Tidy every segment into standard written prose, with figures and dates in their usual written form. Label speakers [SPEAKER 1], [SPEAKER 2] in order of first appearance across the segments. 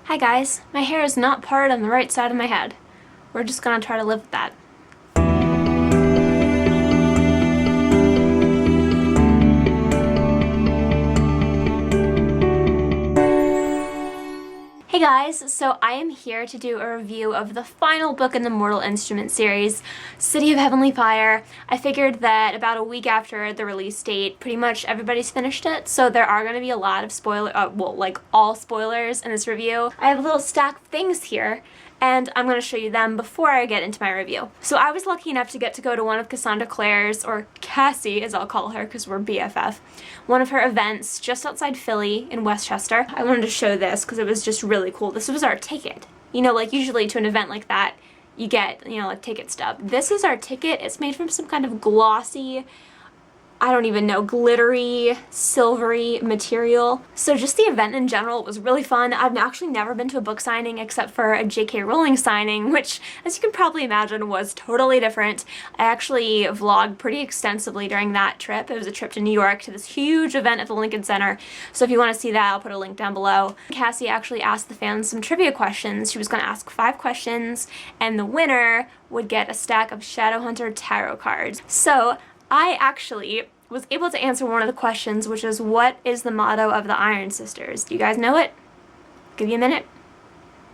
[SPEAKER 1] Hi guys, my hair is not parted on the right side of my head. We're just gonna try to live with that. Hey guys, so I am here to do a review of the final book in the Mortal Instruments series, City of Heavenly Fire. I figured that about a week after the release date, pretty much everybody's finished it, so there are going to be a lot of all spoilers in this review. I have a little stack of things here, and I'm going to show you them before I get into my review. So I was lucky enough to get to go to one of Cassie Clare's, or Cassie as I'll call her because we're BFF, one of her events just outside Philly in Westchester. I wanted to show this because it was just really cool. This was our ticket. You know, like usually to an event like that, you get, you know, a ticket stub. This is our ticket. It's made from some kind of glossy, I don't even know, glittery, silvery material. So just the event in general was really fun. I've actually never been to a book signing except for a J.K. Rowling signing, which, as you can probably imagine, was totally different. I actually vlogged pretty extensively during that trip. It was a trip to New York to this huge event at the Lincoln Center. So if you want to see that, I'll put a link down below. Cassie actually asked the fans some trivia questions. She was going to ask 5 questions, and the winner would get a stack of Shadowhunter tarot cards. So I actually was able to answer one of the questions, which is, what is the motto of the Iron Sisters? Do you guys know it? Give you a minute.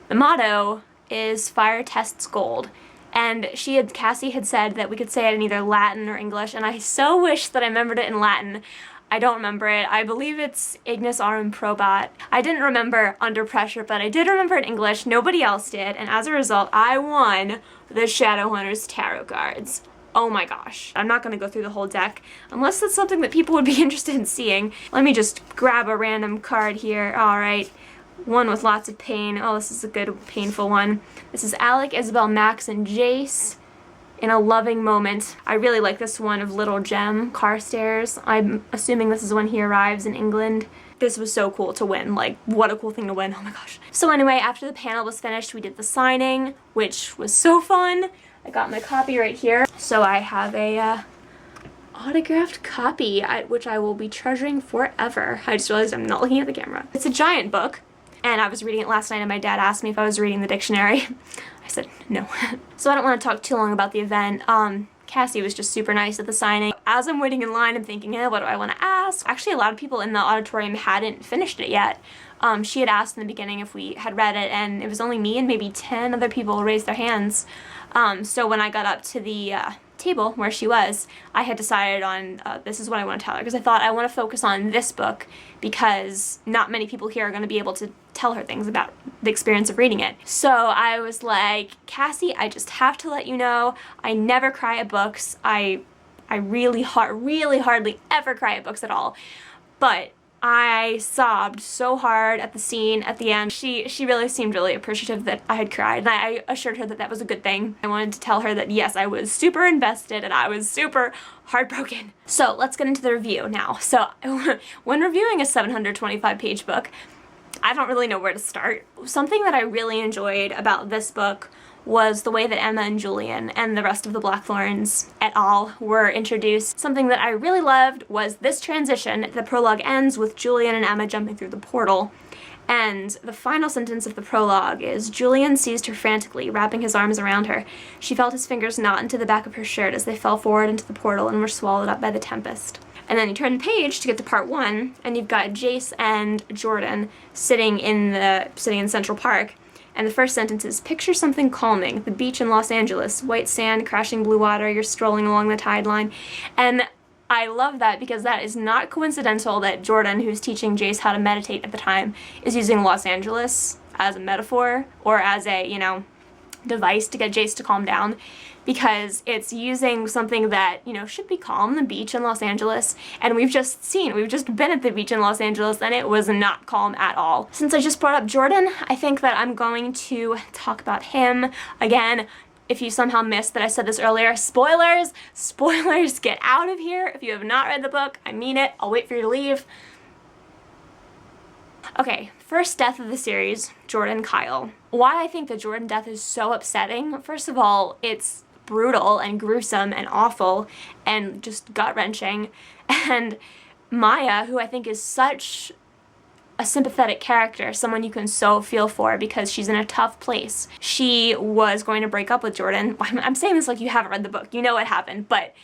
[SPEAKER 1] The motto is Fire Tests Gold. And Cassie had said that we could say it in either Latin or English, and I so wish that I remembered it in Latin. I don't remember it. I believe it's Ignis Aurum Probat. I didn't remember Under Pressure, but I did remember it in English. Nobody else did, and as a result, I won the Shadowhunters tarot cards. Oh my gosh. I'm not going to go through the whole deck, unless that's something that people would be interested in seeing. Let me just grab a random card here. Alright. One with lots of pain. Oh, this is a good, painful one. This is Alec, Isabel, Max, and Jace in a loving moment. I really like this one of Little Gem, Carstairs. I'm assuming this is when he arrives in England. This was so cool to win. Like, what a cool thing to win. Oh my gosh. So anyway, after the panel was finished, we did the signing, which was so fun. I got my copy right here. So I have a autographed copy, which I will be treasuring forever. I just realized I'm not looking at the camera. It's a giant book, and I was reading it last night, and my dad asked me if I was reading the dictionary. I said no. So I don't want to talk too long about the event. Cassie was just super nice at the signing. As I'm waiting in line, I'm thinking, what do I want to ask? Actually, a lot of people in the auditorium hadn't finished it yet. She had asked in the beginning if we had read it, and it was only me and maybe 10 other people raised their hands. So when I got up to the table where she was, I had decided on this is what I want to tell her, because I thought I want to focus on this book because not many people here are going to be able to tell her things about the experience of reading it. So I was like, Cassie, I just have to let you know, I never cry at books. I really hardly ever cry at books at all. But I sobbed so hard at the scene at the end. She really seemed really appreciative that I had cried, and I assured her that that was a good thing. I wanted to tell her that yes, I was super invested and I was super heartbroken. So let's get into the review now. So when reviewing a 725-page book, I don't really know where to start. Something that I really enjoyed about this book was the way that Emma and Julian and the rest of the Blackthorns et al. Were introduced. Something that I really loved was this transition. The prologue ends with Julian and Emma jumping through the portal, and the final sentence of the prologue is, Julian seized her frantically, wrapping his arms around her. She felt his fingers knot into the back of her shirt as they fell forward into the portal and were swallowed up by the tempest. And then you turn the page to get to part 1, and you've got Jace and Jordan sitting in Central Park. And the first sentence is, picture something calming, the beach in Los Angeles, white sand, crashing blue water, you're strolling along the tide line. And I love that because that is not coincidental that Jordan, who's teaching Jace how to meditate at the time, is using Los Angeles as a metaphor or as a, you know, device to get Jace to calm down, because it's using something that, you know, should be calm, the beach in Los Angeles, and we've just been at the beach in Los Angeles and it was not calm at all. Since I just brought up Jordan, I think that I'm going to talk about him. Again, if you somehow missed that I said this earlier, spoilers, get out of here. If you have not read the book, I mean it, I'll wait for you to leave. Okay, first death of the series, Jordan Kyle. Why I think the Jordan death is so upsetting, first of all, it's brutal and gruesome and awful and just gut-wrenching. And Maya, who I think is such a sympathetic character, someone you can so feel for because she's in a tough place. She was going to break up with Jordan. I'm saying this like you haven't read the book. You know what happened, but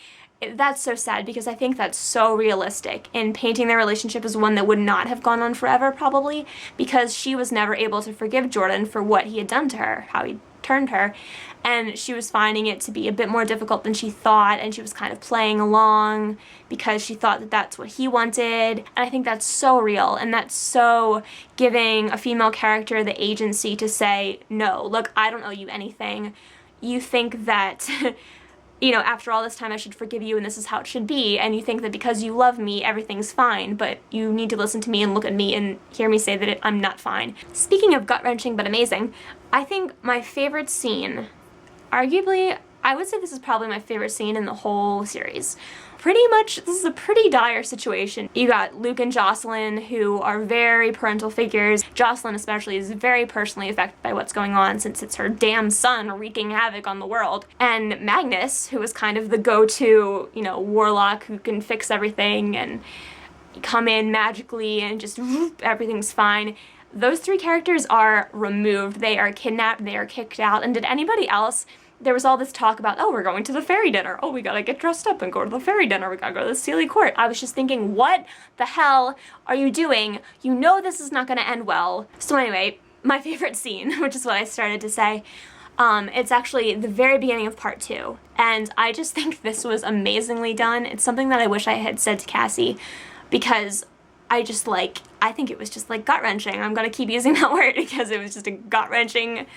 [SPEAKER 1] that's so sad because I think that's so realistic in painting their relationship as one that would not have gone on forever, probably, because she was never able to forgive Jordan for what he had done to her, how he turned her, and she was finding it to be a bit more difficult than she thought, and she was kind of playing along because she thought that that's what he wanted. And I think that's so real, and that's so giving a female character the agency to say, no, look, I don't owe you anything. You think that you know, after all this time I should forgive you and this is how it should be, and you think that because you love me everything's fine, but you need to listen to me and look at me and hear me say that I'm not fine. Speaking of gut-wrenching but amazing, I think my favorite scene, arguably, I would say this is probably my favorite scene in the whole series. Pretty much, this is a pretty dire situation. You got Luke and Jocelyn, who are very parental figures. Jocelyn especially is very personally affected by what's going on since it's her damn son wreaking havoc on the world. And Magnus, who is kind of the go-to, you know, warlock who can fix everything and come in magically and just whoop, everything's fine. Those three characters are removed. They are kidnapped, they are kicked out, and did anybody else? There was all this talk about, oh, we're going to the fairy dinner. Oh, we gotta get dressed up and go to the fairy dinner. We gotta go to the Sealy Court. I was just thinking, what the hell are you doing? You know this is not gonna end well. So anyway, my favorite scene, which is what I started to say, it's actually the very beginning of part 2. And I just think this was amazingly done. It's something that I wish I had said to Cassie, because I think it was just like gut-wrenching. I'm gonna keep using that word because it was just a gut-wrenching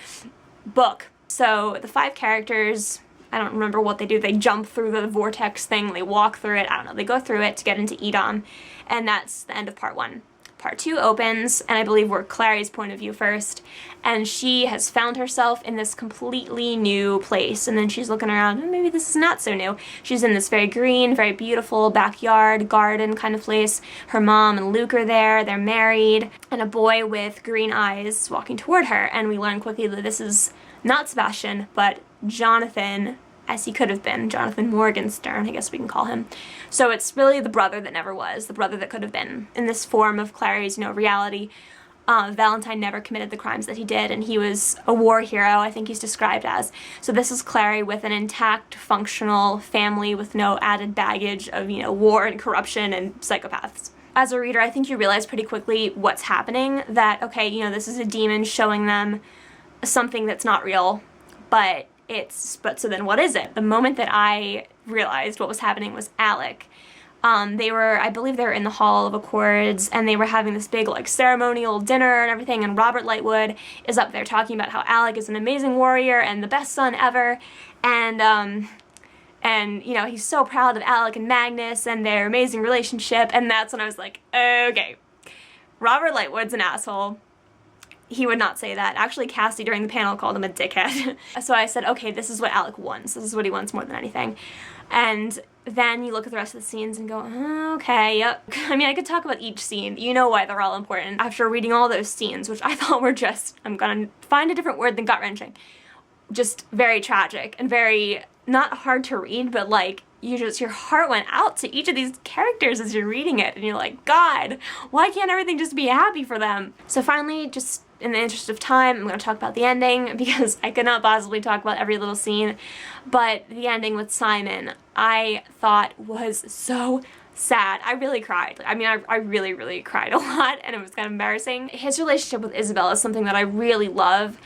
[SPEAKER 1] book. So the 5 characters, I don't remember what they do. They jump through the vortex thing, they walk through it, I don't know, they go through it to get into Edom, and that's the end of part 1. Part 2 opens, and I believe we're Clary's point of view first, and she has found herself in this completely new place, and then she's looking around, and maybe this is not so new. She's in this very green, very beautiful backyard, garden kind of place. Her mom and Luke are there, they're married, and a boy with green eyes walking toward her, and we learn quickly that this is not Sebastian, but Jonathan, as he could have been. Jonathan Morgenstern, I guess we can call him. So it's really the brother that never was, the brother that could have been. In this form of Clary's, you know, reality, Valentine never committed the crimes that he did, and he was a war hero, I think he's described as. So this is Clary with an intact, functional family with no added baggage of, you know, war and corruption and psychopaths. As a reader, I think you realize pretty quickly what's happening, that, okay, you know, this is a demon showing them something that's not real, but so then what is it? The moment that I realized what was happening was Alec. I believe they were in the Hall of Accords, and they were having this big, like, ceremonial dinner and everything, and Robert Lightwood is up there talking about how Alec is an amazing warrior and the best son ever, and you know, he's so proud of Alec and Magnus and their amazing relationship, and that's when I was like, okay, Robert Lightwood's an asshole. He would not say that. Actually, Cassie during the panel called him a dickhead. So I said, okay, this is what Alec wants. This is what he wants more than anything. And then you look at the rest of the scenes and go, okay, yep. I mean, I could talk about each scene. You know why they're all important. After reading all those scenes, which I thought were just, I'm gonna find a different word than gut-wrenching, just very tragic and very, not hard to read, but like, your heart went out to each of these characters as you're reading it, and you're like, God, why can't everything just be happy for them? So finally, just in the interest of time, I'm going to talk about the ending, because I could not possibly talk about every little scene, but the ending with Simon, I thought was so sad. I really cried. I mean, I really, really cried a lot, and it was kind of embarrassing. His relationship with Isabel is something that I really love,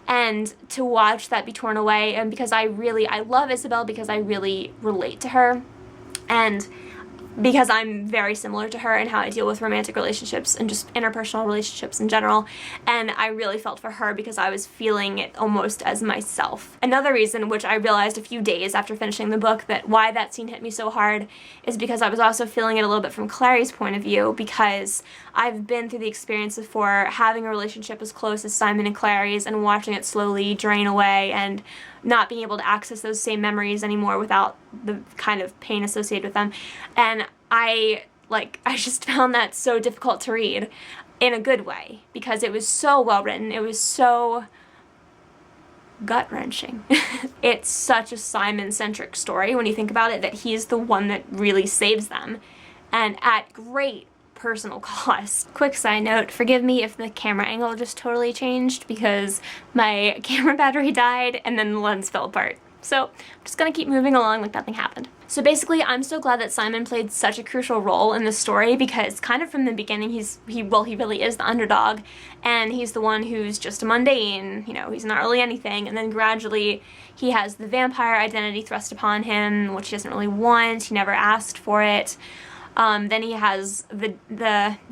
[SPEAKER 1] and to watch that be torn away, and because I love Isabel because I really relate to her, and because I'm very similar to her in how I deal with romantic relationships and just interpersonal relationships in general, and I really felt for her because I was feeling it almost as myself. Another reason, which I realized a few days after finishing the book, that why that scene hit me so hard is because I was also feeling it a little bit from Clary's point of view, because I've been through the experience before having a relationship as close as Simon and Clary's and watching it slowly drain away and not being able to access those same memories anymore without the kind of pain associated with them. And I just found that so difficult to read in a good way, because it was so well written. It was so gut-wrenching. It's such a Simon-centric story when you think about it, that he's the one that really saves them. And at great personal cost. Quick side note, forgive me if the camera angle just totally changed because my camera battery died and then the lens fell apart. So I'm just gonna keep moving along like nothing happened. So basically, I'm so glad that Simon played such a crucial role in the story because kind of from the beginning, he really is the underdog, and he's the one who's just a mundane, you know, he's not really anything, and then gradually he has the vampire identity thrust upon him, which he doesn't really want, he never asked for it. Then he has the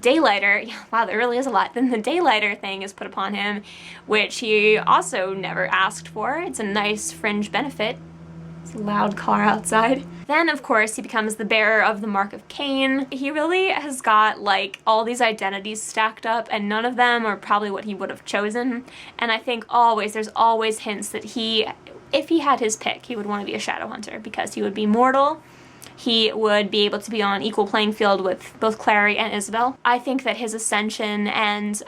[SPEAKER 1] daylighter, wow, there really is a lot. Then the daylighter thing is put upon him, which he also never asked for. It's a nice fringe benefit. It's a loud car outside. Then, of course, he becomes the bearer of the Mark of Cain. He really has got, like, all these identities stacked up, and none of them are probably what he would have chosen. And I think there's always hints that if he had his pick, he would want to be a shadow hunter because he would be mortal. He would be able to be on equal playing field with both Clary and Isabel. I think that his ascension and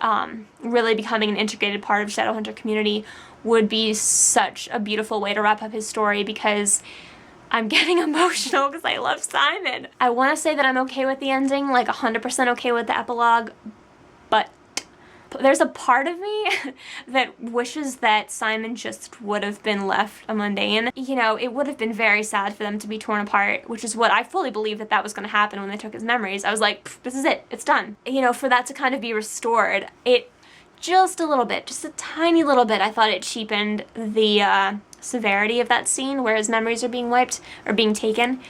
[SPEAKER 1] really becoming an integrated part of Shadowhunter community would be such a beautiful way to wrap up his story because I'm getting emotional because I love Simon. I want to say that I'm okay with the ending, like 100% okay with the epilogue, but there's a part of me that wishes that Simon just would have been left a mundane. You know, it would have been very sad for them to be torn apart, which is what I fully believed that was going to happen when they took his memories. I was like, this is it, it's done. You know, for that to kind of be restored, it just a little bit, just a tiny little bit, I thought it cheapened the severity of that scene where his memories are being wiped or being taken.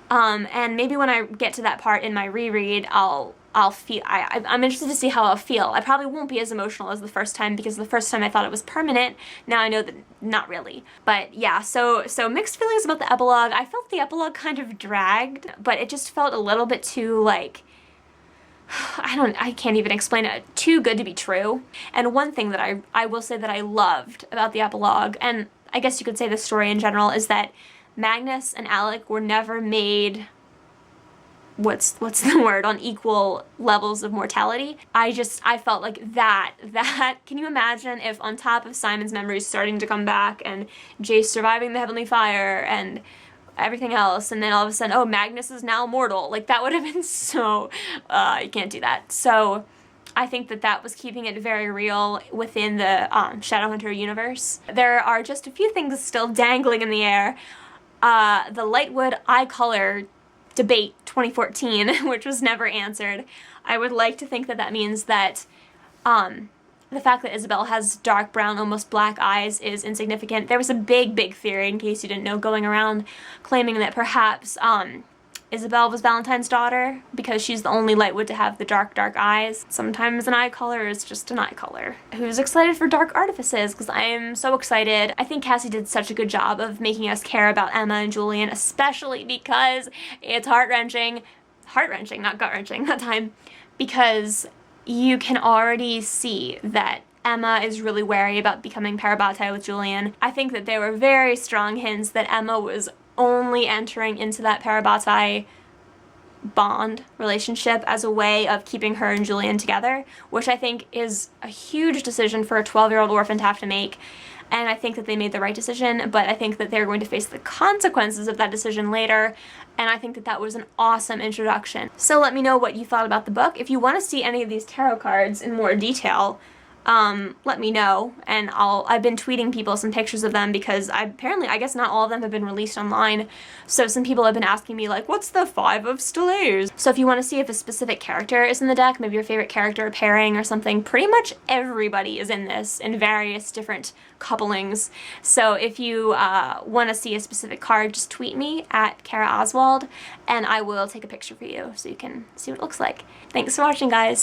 [SPEAKER 1] And maybe when I get to that part in my reread, I'm interested to see how I'll feel. I probably won't be as emotional as the first time because the first time I thought it was permanent. Now I know that not really. But yeah, so mixed feelings about the epilogue. I felt the epilogue kind of dragged, but it just felt a little bit too, like, I can't even explain it, too good to be true. And one thing that I will say that I loved about the epilogue, and I guess you could say the story in general, is that Magnus and Alec were never made, what's the word, on equal levels of mortality. I felt like that, can you imagine if on top of Simon's memories starting to come back and Jace surviving the Heavenly Fire and everything else, and then all of a sudden, oh, Magnus is now mortal. Like, that would have been so, you can't do that. So I think that was keeping it very real within the Shadowhunter universe. There are just a few things still dangling in the air. The Lightwood eye color debate 2014, which was never answered. I would like to think that means that the fact that Isabel has dark brown, almost black eyes is insignificant. There was a big theory, in case you didn't know, going around claiming that perhaps Isabel was Valentine's daughter because she's the only Lightwood to have the dark eyes. Sometimes an eye color is just an eye color. Who's excited for Dark Artifices? Because I am so excited. I think Cassie did such a good job of making us care about Emma and Julian, especially because it's heart-wrenching, not gut-wrenching that time, because you can already see that Emma is really wary about becoming parabatai with Julian. I think that there were very strong hints that Emma was only entering into that parabatai bond relationship as a way of keeping her and Julian together, which I think is a huge decision for a 12-year-old orphan to have to make. And I think that they made the right decision, but I think that they're going to face the consequences of that decision later, and I think that was an awesome introduction. So let me know what you thought about the book. If you want to see any of these tarot cards in more detail, let me know, and I've been tweeting people some pictures of them because I guess not all of them have been released online, so some people have been asking me, like, what's the 5 of Stellaires? So if you want to see if a specific character is in the deck, maybe your favorite character or pairing or something, pretty much everybody is in this in various different couplings. So if you want to see a specific card, just tweet me at Kara Oswald, and I will take a picture for you so you can see what it looks like. Thanks for watching, guys!